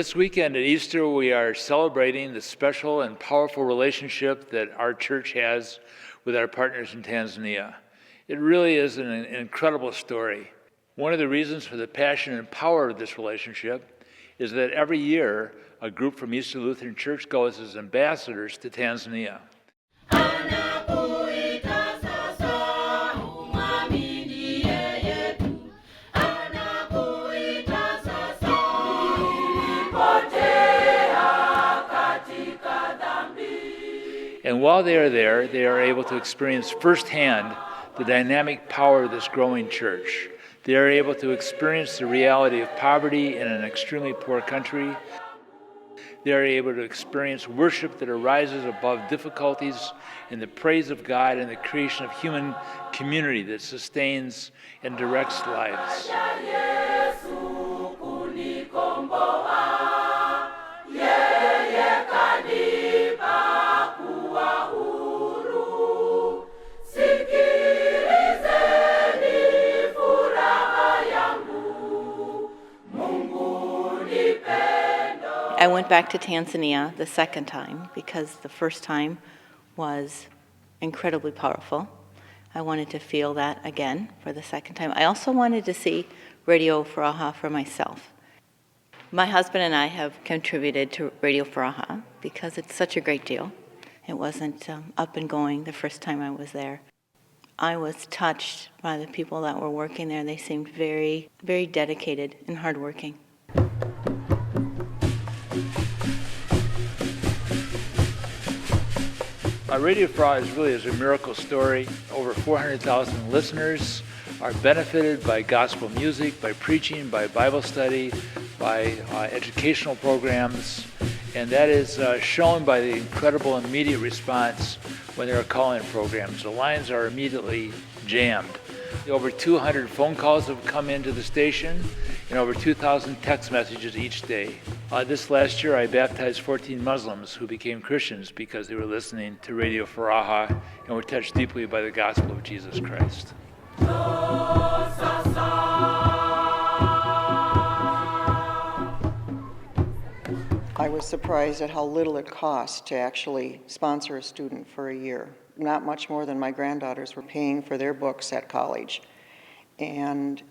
This weekend at Easter, we are celebrating the special and powerful relationship that our church has with our partners in Tanzania. It really is an incredible story. One of the reasons for the passion and power of this relationship is that every year, a group from Easter Lutheran Church goes as ambassadors to Tanzania. And while they are there, they are able to experience firsthand the dynamic power of this growing church. They are able to experience the reality of poverty in an extremely poor country. They are able to experience worship that arises above difficulties in the praise of God and the creation of human community that sustains and directs lives. I went back to Tanzania the second time because the first time was incredibly powerful. I wanted to feel that again for the second time. I also wanted to see Radio Furaha for myself. My husband and I have contributed to Radio Furaha because it's such a great deal. It wasn't up and going the first time I was there. I was touched by the people that were working there. They seemed very, very dedicated and hardworking. Radio Furaha really is a miracle story. Over 400,000 listeners are benefited by gospel music, by preaching, by Bible study, by educational programs, and that is shown by the incredible immediate response when there are call-in programs. The lines are immediately jammed. Over 200 phone calls have come into the station and over 2,000 text messages each day. This last year, I baptized 14 Muslims who became Christians because they were listening to Radio Furaha and were touched deeply by the gospel of Jesus Christ. I was surprised at how little it cost to actually sponsor a student for a year. Not much more than my granddaughters were paying for their books at college. And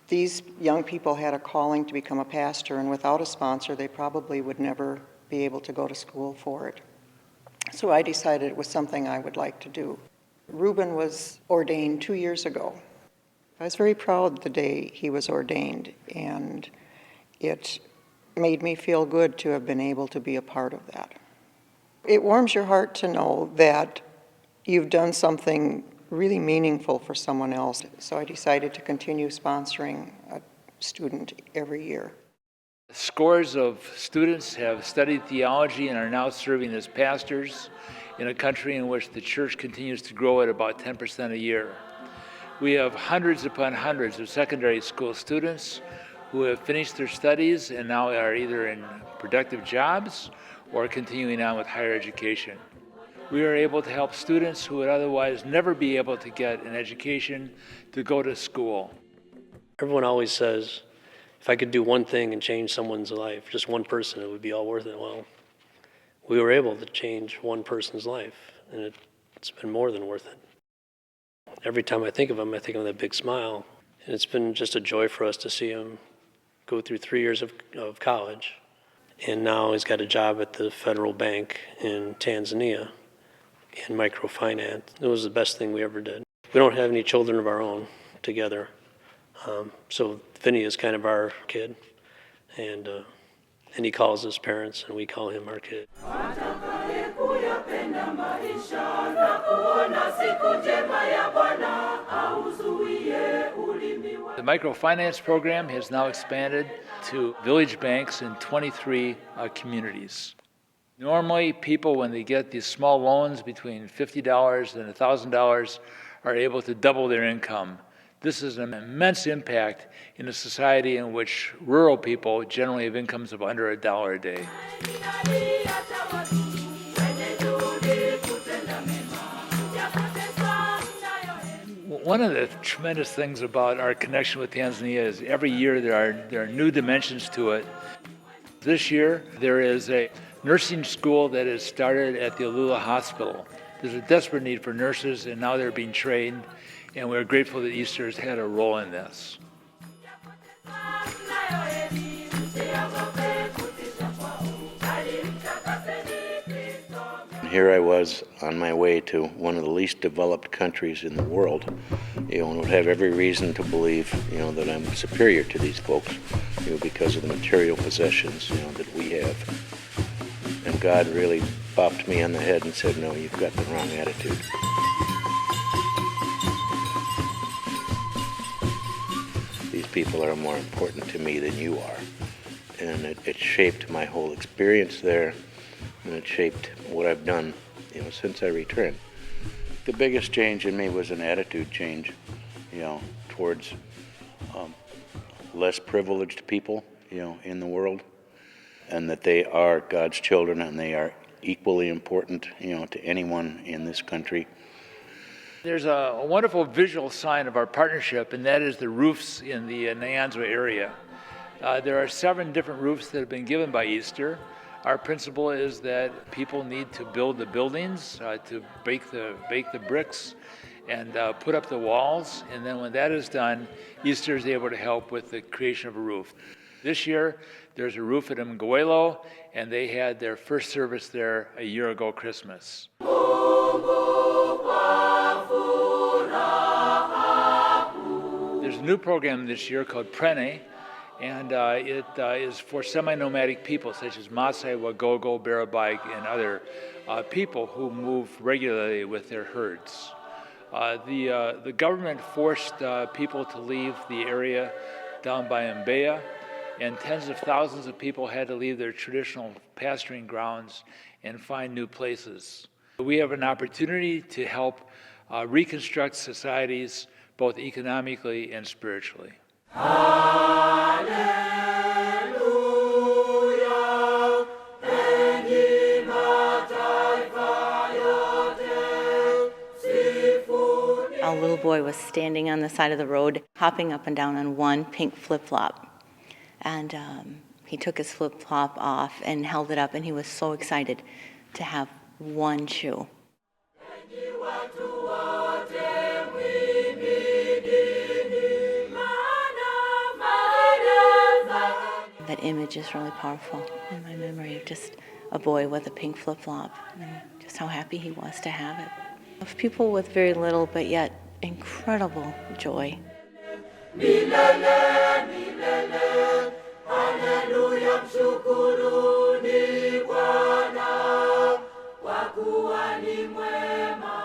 these young people had a calling to become a pastor, and without a sponsor, they probably would never be able to go to school for it. So I decided it was something I would like to do. Reuben was ordained 2 years ago. I was very proud the day he was ordained, and it made me feel good to have been able to be a part of that. It warms your heart to know that you've done something really meaningful for someone else. So I decided to continue sponsoring a student every year. Scores of students have studied theology and are now serving as pastors in a country in which the church continues to grow at about 10% a year. We have hundreds upon hundreds of secondary school students who have finished their studies and now are either in productive jobs or continuing on with higher education. We are able to help students who would otherwise never be able to get an education to go to school. Everyone always says, if I could do one thing and change someone's life, just one person, it would be all worth it. Well, we were able to change one person's life, and it's been more than worth it. Every time I think of him, I think of that big smile, and it's been just a joy for us to see him go through 3 years of college, and now he's got a job at the federal bank in Tanzania in microfinance. It was the best thing we ever did. We don't have any children of our own together, so Vinny is kind of our kid, and he calls his parents, and we call him our kid. The microfinance program has now expanded to village banks in 23 communities. Normally, people, when they get these small loans between $50 and $1,000, are able to double their income. This is an immense impact in a society in which rural people generally have incomes of under $1 a day. One of the tremendous things about our connection with Tanzania is every year there are new dimensions to it. This year, there is a nursing school that has started at the Alula Hospital. There's a desperate need for nurses, and now they're being trained, and we're grateful that Easter has had a role in this. Here I was on my way to one of the least developed countries in the world, and would have every reason to believe, that I'm superior to these folks, because of the material possessions, that we have. And God really bopped me on the head and said, no, you've got the wrong attitude. These people are more important to me than you are. And it shaped my whole experience there, and it shaped what I've done, since I returned. The biggest change in me was an attitude change, towards less privileged people, in the world, and that they are God's children and they are equally important, to anyone in this country. There's a wonderful visual sign of our partnership, and that is the roofs in the Nyanzwa area. There are 7 different roofs that have been given by Easter. Our principle is that people need to build the buildings, to bake the bricks, and put up the walls. And then when that is done, Easter is able to help with the creation of a roof. This year, there's a roof at Mgwelo, and they had their first service there a year ago Christmas. There's a new program this year called Prene, and it is for semi-nomadic people such as Maasai, Wagogo, Barabai, and other people who move regularly with their herds. The government forced people to leave the area down by Mbeya, and tens of thousands of people had to leave their traditional pasturing grounds and find new places. We have an opportunity to help reconstruct societies both economically and spiritually. A little boy was standing on the side of the road, hopping up and down on one pink flip-flop. And he took his flip-flop off and held it up, and he was so excited to have one shoe. That image is really powerful in my memory of just a boy with a pink flip-flop and just how happy he was to have it. Of people with very little but yet incredible joy. Milele, milele, haleluya, mshukuruni Bwana, kwa kuwa ni mwema.